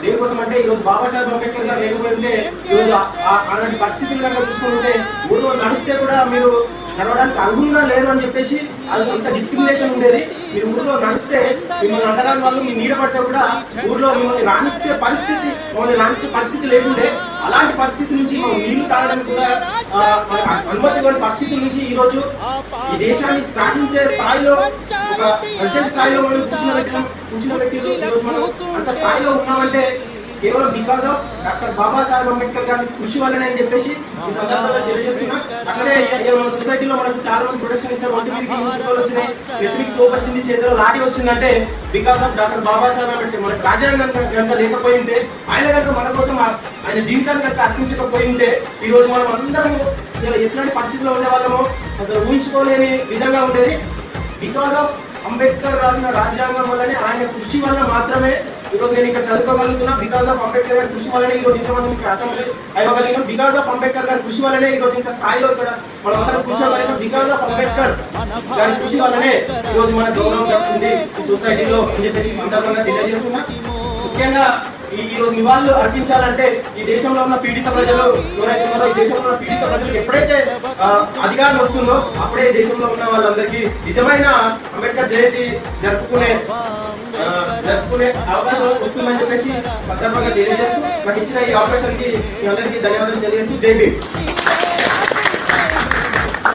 దేనికోసం అంటే ఈ రోజు బాబాసాహెబ్ అంబేద్కర్ గారు లేకపోతే ఈ రోజు అలాంటి పరిస్థితులు కనుక చూసుకుంటే ఊళ్ళో నడిస్తే కూడా మీరు నడవడానికి అర్హంగా లేరు అని చెప్పేసి అది అంత డిస్క్రిమినేషన్ ఉండేది. మీరు ఊర్లో నడిస్తే మిమ్మల్ని అంటరాని వాళ్ళు మీ నీడ పడితే కూడా ఊర్లో మిమ్మల్ని రాణించే పరిస్థితి లేకుండే. అలాంటి పరిస్థితి నుంచి మనం నీళ్లు తాగడానికి కూడా అనుమతి ఇవ్వని పరిస్థితుల నుంచి ఈ రోజు ఈ దేశాన్ని శాసించే స్థాయిలో ఒక ప్రెసిడెంట్ స్థాయిలో మనం కూర్చున్నబెట్టి ఈ రోజు మనం అంత స్థాయిలో ఉన్నామంటే కేవలం because of doctor Babasaheb Ambedkar గారి కృషి వల్లనే అని చెప్పేసి ఈ సందర్భంగా తెలియజేస్తున్నా. అక్కడే మన సొసైటీలో మనకు చాలా మంది ప్రొటెక్షన్ ఇస్తారు, ఒంటి మీదకి మున్సిపల్ వచ్చినాయి, నెత్తికి తోపు వచ్చింది, చేతిలో లాఠీ వచ్చిందంటే because of doctor Babasaheb Ambedkar. మన రాజ్యాంగం కనుక లేకపోయి ఉంటే, ఆయన కనుక మన కోసం ఆయన జీవితాన్ని కనుక అర్పించకపోయి ఉంటే ఈ రోజు మనం అందరం ఎట్లాంటి పరిస్థితుల్లో ఉండే వాళ్ళమో అసలు ఊహించుకోలేని విధంగా ఉండేది. బికాస్ ఆఫ్ అంబేద్కర్ రాసిన రాజ్యాంగం వల్లనే, ఆయన కృషి వల్ల మాత్రమే ఈరోజు నేను ఇక్కడ చదువుకోగలుగుతున్నా. బికాస్ ఆఫ్ అంబేద్కర్ గారి కృషి వల్లనే ఈ రోజు ఇంతమంది ఇక్కడ అసెంబ్లీ అవ్వగలిగినాం. బికాస్ ఆఫ్ అంబేద్కర్ గారి కృషి వల్లనే ఈ రోజు ఇంత స్థాయిలో ఇక్కడ మనం అందరం కూర్చోగలిగినాం. బికాస్ ఆఫ్ అంబేద్కర్ గారి కృషి వల్లనే ఈ రోజు మన గౌరవం దక్కుతుంది ఈ సొసైటీలో అని చెప్పేసి సందర్భంగా తెలియజేస్తున్నా. ముఖ్యంగా ఈ రోజు నివాళులు అర్పించాలంటే ఈ దేశంలో ఉన్న పీడిత ప్రజలు ఎవరైతే ఉన్నారో, ఈ దేశంలో ఉన్న పీడిత ప్రజలకు ఎప్పుడైతే అధికారం వస్తుందో అప్పుడే ఈ దేశంలో ఉన్న వాళ్ళందరికీ నిజమైన అంబేద్కర్ జయంతి జరుపుకునే అవకాశం వస్తుందని చెప్పేసి సందర్భంగా తెలియజేస్తూ నాకు ఇచ్చిన ఈ అవకాశానికి మీ అందరికీ ధన్యవాదాలు తెలియజేస్తూ జై భీమ్.